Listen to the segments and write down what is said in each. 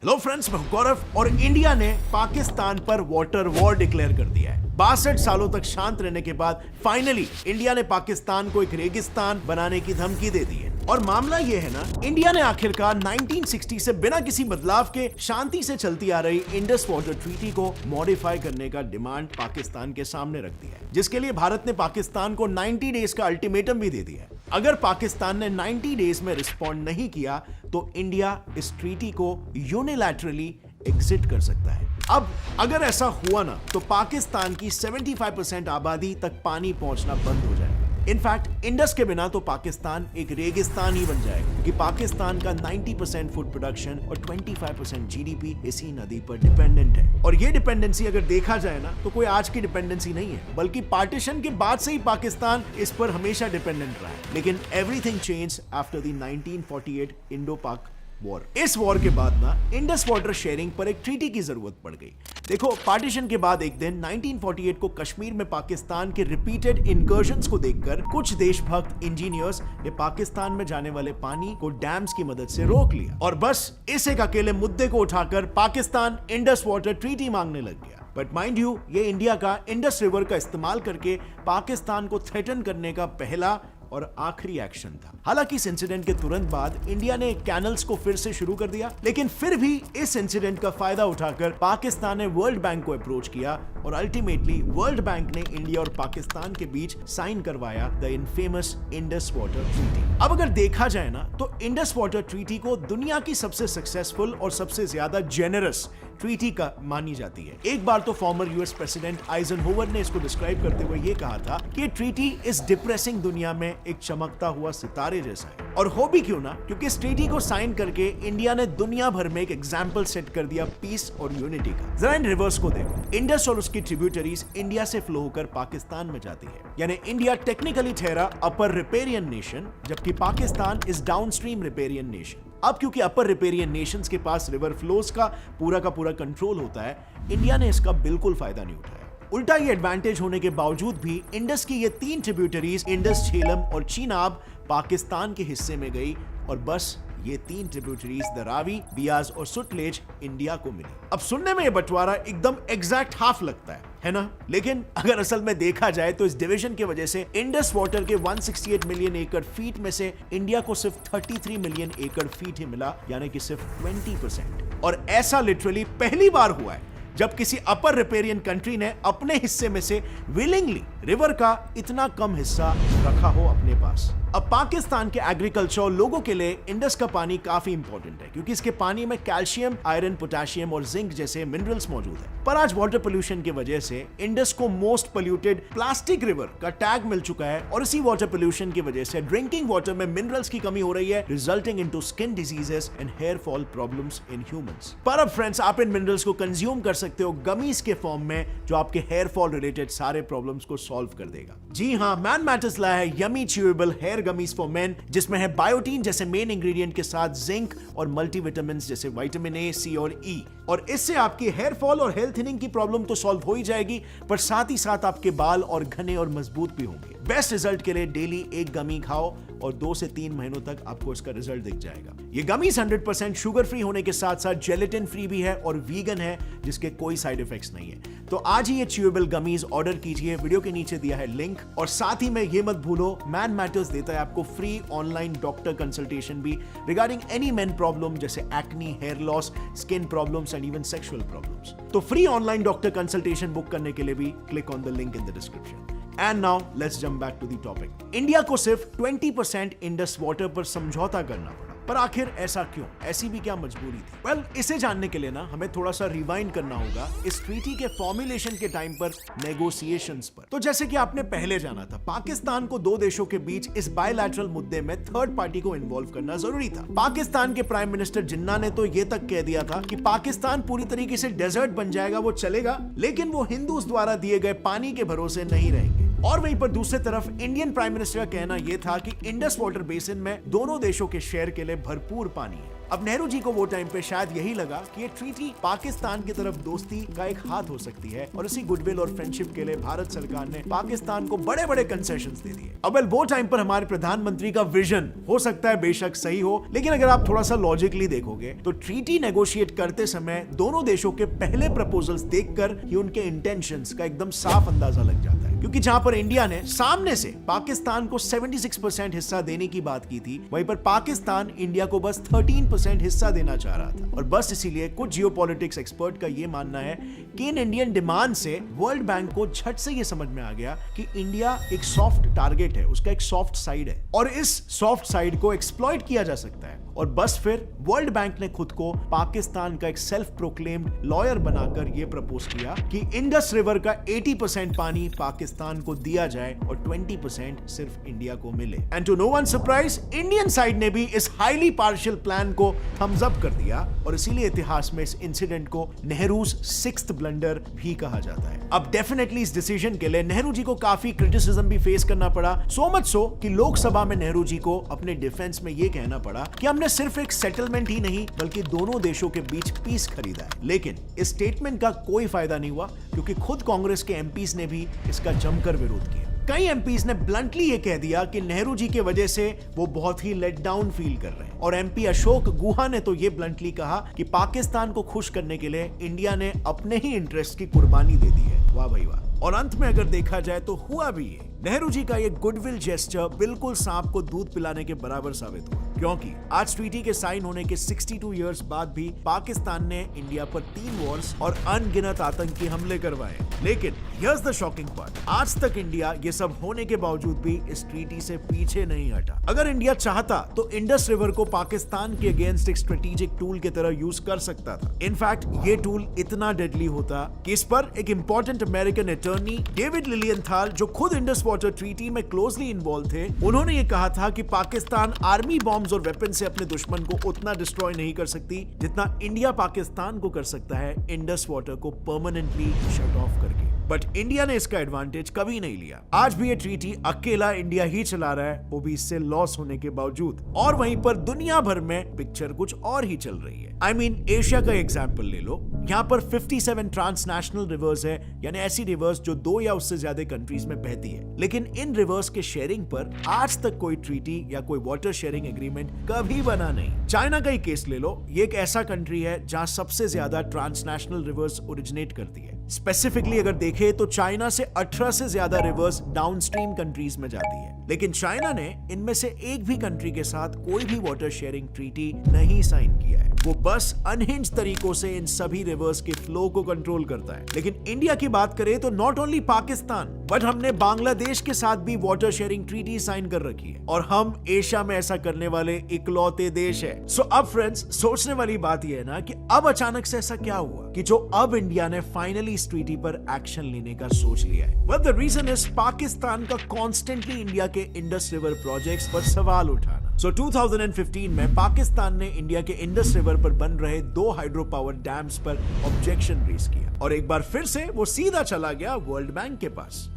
Hello friends, मैं हूं गौरव और इंडिया ने पाकिस्तान पर वाटर वॉर डिक्लेयर कर दिया है। 62 सालों तक शांत रहने के बाद फाइनली इंडिया ने पाकिस्तान को एक रेगिस्तान बनाने की धमकी दे दी है। और मामला यह है ना, इंडिया ने आखिरकार 1960 से बिना किसी बदलाव के शांति से चलती आ रही इंडस वाटर ट्रीटी को मॉडिफाई करने का डिमांड पाकिस्तान के सामने रख दिया है, जिसके लिए भारत ने पाकिस्तान को 90 डेज का अल्टीमेटम भी दे दिया है। अगर पाकिस्तान ने 90 डेज में रिस्पॉन्ड नहीं किया तो इंडिया इस ट्रीटी को यूनिलैटरली एग्जिट कर सकता है। अब अगर ऐसा हुआ ना तो पाकिस्तान की 75% आबादी तक पानी पहुंचना बंद हो जाएगा। इनफैक्ट इंडस के बिना तो पाकिस्तान एक रेगिस्तान ही बन जाएगा, कि पाकिस्तान का 90% फूड प्रोडक्शन और 25% जीडीपी इसी नदी पर डिपेंडेंट है। और ये डिपेंडेंसी अगर देखा जाए ना तो कोई आज की डिपेंडेंसी नहीं है, बल्कि पार्टीशन के बाद से ही पाकिस्तान इस पर हमेशा डिपेंडेंट रहा है। लेकिन everything change after the 1948 Indo पाक वॉर। इस वॉर के बाद ना इंडस वाटर शेयरिंग पर एक ट्रीटी की जरूरत पड़ गई। देखो, पार्टीशन के बाद एक दिन 1948 को कश्मीर में पाकिस्तान के रिपीटेड इनकर्जन्स को देखकर कुछ देशभक्त इंजीनियर्स ने पाकिस्तान में जाने वाले पानी को डैम्स की मदद से रोक लिया और बस इस एक अकेले मुद्दे को उठाकर पाकिस्तान इंडस वाटर ट्रीटी मांगने लग गया। बट माइंड यू, ये इंडिया का इंडस रिवर का इस्तेमाल करके पाकिस्तान को थ्रेटन करने का पहला और आखिरी एक्शन था। हालांकि इस इंसिडेंट के तुरंत बाद इंडिया ने कैनल्स को फिर से शुरू कर दिया, लेकिन फिर भी इस इंसिडेंट का फायदा उठाकर पाकिस्तान ने वर्ल्ड बैंक को अप्रोच किया और अल्टीमेटली वर्ल्ड बैंक ने इंडिया और पाकिस्तान के बीच साइन करवाया the infamous Indus water treaty. अब अगर देखा जाए ना तो इंडस वाटर ट्रीटी को दुनिया की सबसे सक्सेसफुल और सबसे ज्यादा जेनरस ट्रीटी का मानी जाती है। एक बार तो फॉर्मर यूएस प्रेसिडेंट आइजनहोवर ने इसको डिस्क्राइब करते हुए ये कहा था कि ट्रीटी इस डिप्रेसिंग दुनिया में एक चमकता हुआ सितारे जैसा है। और हो भी क्यों ना, क्योंकि इस ट्रीटी को साइन करके इंडिया ने दुनिया भर में एक एग्जाम्पल सेट कर दिया पीस और यूनिटी का। जरा इन रिवर्स को देखो, इंडस और उसकी ट्रिब्यूटरीज इंडिया से फ्लो होकर पाकिस्तान में जाती है, यानी इंडिया टेक्निकली ठहरा अपर रिपेरियन नेशन, जबकि Pakistan is downstream riparian nation. अब क्योंकि अपर रिपेरियन नेशंस के पास रिवर फ्लोज का पूरा कंट्रोल होता है, इंडिया ने इसका बिल्कुल फायदा नहीं उठाया। उल्टा ये एडवांटेज होने के बावजूद भी इंडस की ये तीन ट्रिब्यूटरीज इंडस, झेलम और चीनाब पाकिस्तान के हिस्से में गई और बस ये तीन ट्रिब्यूटरीज द रावी, बियाज और सुतलेज इंडिया को मिली। अब सुनने में ये बंटवारा एकदम एग्जैक्ट हाफ लगता है ना? लेकिन अगर असल में देखा जाए तो इस डिवीजन की वजह से इंडस वाटर के 168 मिलियन एकड़ फीट में से इंडिया को सिर्फ 33 मिलियन एकड़ फीट ही मिला, यानी कि सिर्फ 20%। और ऐसा लिटरली पहली बार हुआ है जब किसी अपर रिपेरियन कंट्री ने अपने हिस्से में से विलिंगली रिवर का इतना कम हिस्सा रखा हो अपने पास। अब पाकिस्तान के एग्रीकल्चर और लोगों के लिए इंडस का पानी काफी इंपॉर्टेंट है, क्योंकि इसके पानी में कैल्शियम, आयरन, पोटेशियम और जिंक जैसे मिनरल्स मौजूद है। पर आज वाटर पोल्यूशन की वजह से इंडस को मोस्ट पोल्यूटेड प्लास्टिक रिवर का टैग मिल चुका है और इसी वाटर पोल्यूशन की वजह से ड्रिंकिंग वाटर में मिनरल्स की कमी हो रही है, resulting into skin diseases and hair fall problems in humans. पर अब फ्रेंड्स, आप इन मिनरल्स को कंज्यूम कर सकते हो गमीज के फॉर्म में, जो आपके हेयर फॉल रिलेटेड सारे प्रॉब्लम्स को सॉल्व कर देगा। जी हाँ, मैन मैटर्स लाया है yummy chewable hair gummies for men, जिसमें है बायोटीन जैसे मेन इंग्रेडिएंट के साथ जिंक और मल्टीविटामिन्स जैसे विटामिन ए, सी और ई। और इससे आपकी हेयर फॉल और हेयर थिनिंग की प्रॉब्लम तो सॉल्व हो ही जाएगी, पर साथ ही साथ आपके बाल और घने और मजबूत भी होंगे। बेस्ट रिजल्ट के लिए डेली एक गमी खाओ और 2 से 3 महीनों तक आपको इसका रिजल्ट दिख जाएगा। ये गमीज 100% शुगर फ्री होने के साथ साथ जेलेटिन फ्री भी है और वीगन है, जिसके कोई साइड इफेक्ट्स नहीं है। तो आज ही ये च्यूएबल गमीज ऑर्डर कीजिए, वीडियो के नीचे दिया है लिंक। और साथ ही में ये मत भूलो, मैन मैटर्स देता है आपको फ्री ऑनलाइन डॉक्टर कंसल्टेशन भी रिगार्डिंग एनी मेन प्रॉब्लम जैसे acne, hair loss, skin problems and even sexual problems. तो free online doctor consultation book करने के लिए भी click on the link in the description. And now let's jump back to the topic. India को सिर्फ 20% Indus water पर समझौता करना पड़ा, पर आखिर ऐसा क्यों? ऐसी भी क्या मजबूरी थी? वेल, इसे जानने के लिए ना हमें थोड़ा सा रिवाइंड करना होगा इस ट्रीटी के फॉर्मुलेशन के टाइम पर, नेगोशिएशंस पर। तो जैसे कि आपने पहले जाना था, पाकिस्तान को दो देशों के बीच इस बायलैटरल मुद्दे में थर्ड पार्टी को इन्वॉल्व करना जरूरी था। पाकिस्तान के प्राइम मिनिस्टर जिन्ना ने तो ये तक कह दिया था कि पाकिस्तान पूरी तरीके से डेजर्ट बन जाएगा वो चलेगा, लेकिन वो हिंदूज द्वारा दिए गए पानी के भरोसे नहीं रहेंगे। और वहीं पर दूसरी तरफ इंडियन प्राइम मिनिस्टर का कहना यह था कि इंडस वाटर बेसिन में दोनों देशों के शेयर के लिए भरपूर पानी है। अब नेहरू जी को वो टाइम पे शायद यही लगा कि ये ट्रीटी पाकिस्तान की तरफ दोस्ती का एक हाथ हो सकती है और इसी गुडविल और फ्रेंडशिप के लिए भारत सरकार ने पाकिस्तान को बड़े बड़े कंसेशंस दे दिए। अब वो टाइम पर हमारे प्रधानमंत्री का विजन हो सकता है बेशक सही हो, लेकिन अगर आप थोड़ा सा लॉजिकली देखोगे तो ट्रीटी नेगोशिएट करते समय दोनों देशों के पहले प्रपोजल्स देखकर ही उनके इंटेंशंस का एकदम साफ अंदाजा लग जाता है। क्योंकि जहां पर इंडिया ने सामने से पाकिस्तान को 76% हिस्सा देने की बात की थी, वहीं पर पाकिस्तान इंडिया को बस 13% हिस्सा देना चाह रहा था। और बस इसीलिए कुछ जियोपॉलिटिक्स एक्सपर्ट का यह मानना है कि इन इंडियन डिमांड से वर्ल्ड बैंक को झट से यह समझ में आ गया कि इंडिया एक सॉफ्ट टारगेट है, उसका एक सॉफ्ट साइड है और इस सॉफ्ट साइड को एक्सप्लॉइट किया जा सकता है। और बस फिर वर्ल्ड बैंक ने खुद को पाकिस्तान का एक सेल्फ प्रोक्लेम्ड लॉयर बनाकर यह प्रपोज किया कि इंडस रिवर का 80% पानी पाकिस्तान को दिया जाए और 20% सिर्फ इंडिया को मिले। And to no one surprise, Indian side ने भी इस हाईली पार्शियल प्लान को थम्स अप कर दिया और इसीलिए इतिहास में इस इंसिडेंट को नेहरूज 6th ब्लंडर भी कहा जाता है। अब डेफिनेटली इस डिसीजन के लिए नेहरू जी को काफी क्रिटिसिज्म भी फेस करना पड़ा, सो मच सो कि लोकसभा में नेहरू जी को अपने डिफेंस में यह कहना पड़ा कि हमने सिर्फ एक सेटलमेंट ही नहीं बल्कि दोनों देशों के बीच पीस खरीदा है। लेकिन इस स्टेटमेंट का कोई फायदा नहीं हुआ क्योंकि खुद कांग्रेस के एमपीज ने भी इसका जमकर विरोध किया। कई एमपीज ने ब्लंटली ये कह दिया कि नेहरू जी की वजह से वो बहुत ही लेट डाउन फील कर रहे हैं और एमपी अशोक गुहा ने तो ये ब्लंटली कहा कि पाकिस्तान को खुश करने के लिए इंडिया ने अपने ही इंटरेस्ट की कुर्बानी दे दी है। वाह भाई वाह। और अंत में अगर देखा जाए तो हुआ भी ये, नेहरू जी का ये गुडविल जेस्चर बिल्कुल सांप को दूध पिलाने के बराबर साबित हुआ, क्योंकि आज ट्रीटी के साइन होने के 62 इयर्स बाद भी पाकिस्तान ने इंडिया पर 3 वॉर्स और अनगिनत आतंकी हमले करवाए। लेकिन हियर्स द शॉकिंग पार्ट, आज तक इंडिया ये सब होने के बावजूद भी इस ट्रीटी से पीछे नहीं हटा। अगर इंडिया चाहता तो इंडस रिवर को पाकिस्तान के अगेंस्ट एक स्ट्रेटेजिक टूल की तरह यूज कर सकता था। इनफैक्ट ये टूल इतना डेडली होता कि इस पर एक इंपॉर्टेंट अमेरिकन अटॉर्नी डेविड लिलियनथाल, जो खुद इंडस वाटर ट्रीटी में क्लोजली इन्वॉल्व थे, उन्होंने ये कहा था कि पाकिस्तान आर्मी बॉम्ब्स और वेपन से अपने दुश्मन को उतना डिस्ट्रॉय नहीं कर सकती जितना इंडिया पाकिस्तान को कर सकता है इंडस वाटर को परमानेंटली शट ऑफ करके। बट इंडिया ने इसका एडवांटेज कभी नहीं लिया। आज भी ये ट्रीटी अकेला इंडिया ही चला रहा है, वो भी इससे लॉस होने के बावजूद। और वहीं पर दुनिया भर में पिक्चर कुछ और ही चल रही है। I mean, एशिया का एग्जाम्पल ले लो, यहाँ पर 57 ट्रांसनेशनल रिवर्स है, यानी ऐसी रिवर्स जो 2 या उससे ज्यादा कंट्रीज में बहती है। लेकिन इन रिवर्स के शेयरिंग पर आज तक कोई ट्रीटी या कोई वाटर शेयरिंग एग्रीमेंट कभी बना नहीं। चाइना का ही केस ले लो, ये एक ऐसा कंट्री है जहाँ सबसे ज्यादा ट्रांसनेशनल रिवर्स ओरिजिनेट करती है। स्पेसिफिकली अगर देखें तो चाइना से 18 से ज्यादा रिवर्स डाउनस्ट्रीम कंट्रीज में जाती है, लेकिन चाइना ने इनमें से एक भी कंट्री के साथ कोई भी वाटर शेयरिंग ट्रीटी नहीं साइन किया है। वो बस अनहिंज तरीकों से इन सभी रिवर्स के फ्लो को कंट्रोल करता है। लेकिन इंडिया की बात करें तो नॉट ओनली पाकिस्तान बट हमने बांग्लादेश के साथ भी वाटर शेयरिंग ट्रीटी साइन कर रखी है और हम एशिया में ऐसा करने वाले इकलौते देश है। सो अब फ्रेंड्स, सोचने वाली बात यह है ना कि अब अचानक से ऐसा क्या हुआ कि जो अब इंडिया ने फाइनली इस ट्रीटी पर एक्शन लेने का सोच लिया है। Well, the reason is Pakistan का कॉन्स्टेंटली इंडिया के इंडस रिवर प्रोजेक्ट्स पर सवाल उठाना। सो 2015 में पाकिस्तान ने इंडिया के इंडस रिवर पर बन रहे 2 हाइड्रो पावर डैम्स पर ऑब्जेक्शन रेज किया और एक बार फिर से वो सीधा चला गया वर्ल्ड बैंक के पास।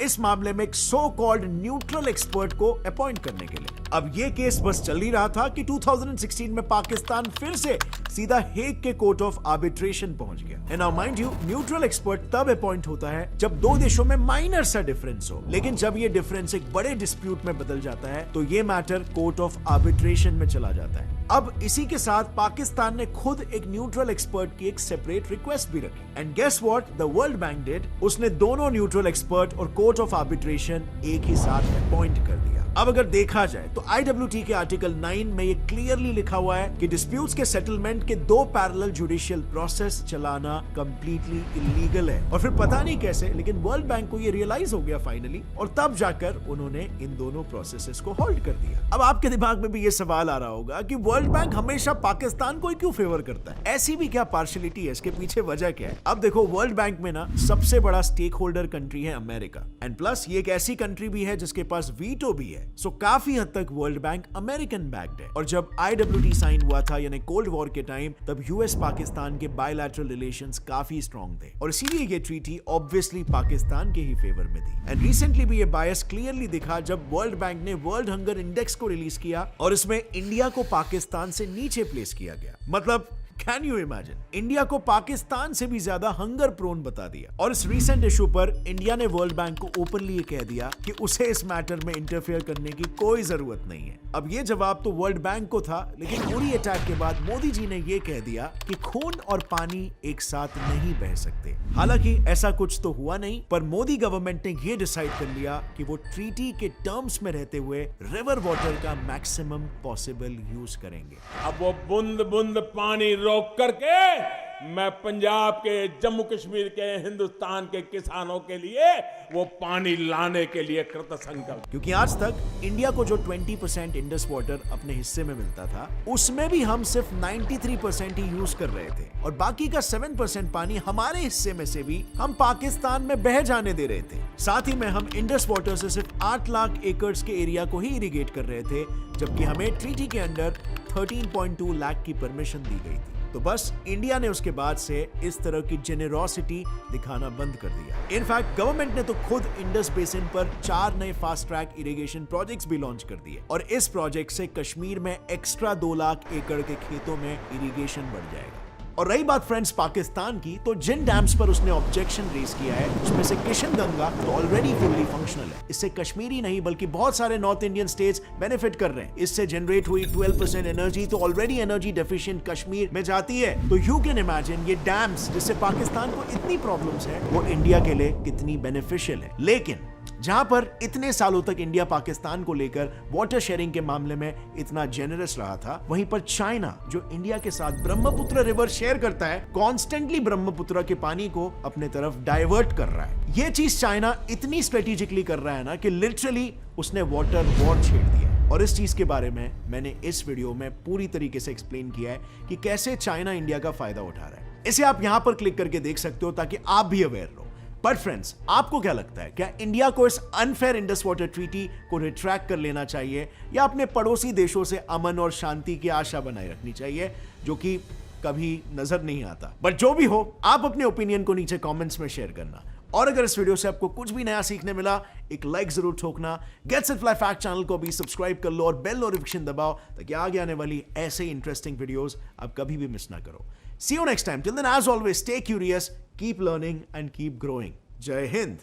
इस मामले में एक सो कॉल्ड न्यूट्रल एक्सपर्ट को अपॉइंट करने के लिए। अब ये केस बस चल ही रहा था कि 2016 में पाकिस्तान फिर से सीधा हेग के कोर्ट ऑफ आर्बिट्रेशन पहुंच गया। And now mind you, neutral expert तब अपॉइंट होता है जब 2 देशों में माइनर सा डिफरेंस हो, लेकिन जब ये डिफरेंस एक बड़े डिस्प्यूट में बदल जाता है तो ये मैटर कोर्ट ऑफ आर्बिट्रेशन में चला जाता है। अब इसी के साथ पाकिस्तान ने खुद एक न्यूट्रल एक्सपर्ट की एक सेपरेट रिक्वेस्ट भी रखी and guess what the World Bank did, उसने दोनों न्यूट्रल एक्सपर्ट और कोर्ट ऑफ आर्बिट्रेशन एक ही साथ अपॉइंट कर दिया। अब अगर देखा जाए तो IWT के आर्टिकल 9 में ये क्लियरली लिखा हुआ है कि डिस्प्यूट्स के सेटलमेंट के 2 पैरेलल जुडिशियल प्रोसेस चलाना कंप्लीटली इलीगल है। और फिर पता नहीं कैसे, लेकिन वर्ल्ड बैंक को ये रियलाइज हो गया फाइनली और तब जाकर उन्होंने इन दोनों प्रोसेसेस को होल्ड कर दिया। अब आपके दिमाग में भी ये सवाल आ रहा होगा कि वर्ल्ड बैंक हमेशा पाकिस्तान को ही क्यों फेवर करता है? ऐसी भी क्या पार्शियलिटी है? इसके पीछे वजह क्या है? अब देखो, वर्ल्ड बैंक में ना सबसे बड़ा स्टेक होल्डर कंट्री है अमेरिका एंड प्लस ये एक ऐसी कंट्री भी है जिसके पास वीटो भी है। है। सो काफी हद तक वर्ल्ड बैंक अमेरिकन बैक्ड है। और जब IWT साइन हुआ था यानी कोल्ड वॉर के टाइम, तब यूएस पाकिस्तान के बायलैटरल रिलेशंस काफी स्ट्रॉन्ग थे और इसीलिए ये ट्रीटी ऑब्वियसली पाकिस्तान के ही फेवर में थी। एंड रिसेंटली भी ये बायस क्लियरली दिखा जब वर्ल्ड बैंक ने वर्ल्ड हंगर इंडेक्स को रिलीज किया और इसमें इंडिया को पाकिस्तान से नीचे प्लेस किया गया। मतलब कैन यू इमेजिन, इंडिया को पाकिस्तान से भी ज्यादा हंगर प्रोन बता दिया। और इस रीसेंट इशू पर इंडिया ने वर्ल्ड बैंक को ओपनली कह दिया कि उसे इस मैटर में इंटरफेयर करने की कोई जरूरत नहीं है। अब ये जवाब तो वर्ल्ड बैंक को था, लेकिन उरी अटैक के बाद मोदी जी ने ये कह दिया कि खून और पानी एक साथ नहीं बह सकते। हालांकि ऐसा कुछ तो हुआ नहीं, पर मोदी गवर्नमेंट ने ये डिसाइड कर लिया कि वो ट्रीटी के टर्म्स में रहते हुए रिवर वाटर का मैक्सिमम पॉसिबल यूज करेंगे। अब वो बूंद बूंद पानी रोक करके मैं पंजाब के, जम्मू कश्मीर के, हिंदुस्तान के किसानों के लिए वो पानी लाने के लिए कृतसंकल्प। क्योंकि आज तक इंडिया को जो 20% इंडस वाटर अपने हिस्से में मिलता था, उसमें भी हम सिर्फ 93% ही यूज कर रहे थे और बाकी का 7% पानी हमारे हिस्से में से भी हम पाकिस्तान में बह जाने दे रहे थे। साथ ही में हम इंडस वाटर से सिर्फ 8 लाख एकड़ के एरिया को ही इरिगेट कर रहे थे, जबकि हमें ट्रीटी के अंडर 13.2 लाख की परमिशन दी गई थी। तो बस इंडिया ने उसके बाद से इस तरह की जेनेरोसिटी दिखाना बंद कर दिया। इनफैक्ट गवर्नमेंट ने तो खुद इंडस बेसिन पर 4 नए फास्ट ट्रैक इरिगेशन प्रोजेक्ट्स भी लॉन्च कर दिए और इस प्रोजेक्ट से कश्मीर में एक्स्ट्रा 2 लाख एकड़ के खेतों में इरिगेशन बढ़ जाएगा। और रही बात फ्रेंड्स पाकिस्तान की, तो जिन डैम्स पर उसने ऑब्जेक्शन रेज किया है उसमें से किशनगंगा तो ऑलरेडी फुल्ली फंक्शनल है। इससे कश्मीरी नहीं बल्कि बहुत सारे नॉर्थ इंडियन स्टेट्स बेनिफिट कर रहे हैं। इससे जनरेट हुई 12% एनर्जी तो ऑलरेडी एनर्जी डेफिशिएंट कश्मीर में जाती है। तो यू कैन इमेजिन ये डैम्स जिससे पाकिस्तान को इतनी प्रॉब्लम्स है वो इंडिया के लिए कितनी बेनिफिशियल है। लेकिन जहां पर इतने सालों तक इंडिया पाकिस्तान को लेकर वाटर शेयरिंग के मामले में इतना जेनरस रहा था, वहीं पर चाइना जो इंडिया के साथ ब्रह्मपुत्र रिवर शेयर करता है, कॉन्स्टेंटली ब्रह्मपुत्र के पानी को अपने तरफ डाइवर्ट कर रहा है। ये चीज चाइना इतनी स्ट्रेटेजिकली कर रहा है ना कि लिटरली उसने वाटर वॉर छेड़ दिया। और इस चीज के बारे में मैंने इस वीडियो में पूरी तरीके से एक्सप्लेन किया है कि कैसे चाइना इंडिया का फायदा उठा रहा है। इसे आप यहां पर क्लिक करके देख सकते हो ताकि आप भी अवेयर रहो। बट फ्रेंड्स, आपको क्या लगता है, क्या इंडिया को इस अनफेयर इंडस वाटर ट्रीटी को रिट्रैक्ट कर लेना चाहिए या अपने पड़ोसी देशों से अमन और शांति की आशा बनाए रखनी चाहिए, जो कि कभी नजर नहीं आता? बट जो भी हो, आप अपने ओपिनियन को नीचे कमेंट्स में शेयर करना। और अगर इस वीडियो से आपको कुछ भी नया सीखने मिला, एक लाइक जरूर ठोकना। Get set fly fact channel को भी सब्सक्राइब कर लो और बेल नोटिफिकेशन दबाओ ताकि आगे आने वाली ऐसे ही इंटरेस्टिंग वीडियोस आप कभी भी मिस ना करो। See you next time. Till then, as always, stay curious, keep learning and keep growing. Jai Hind.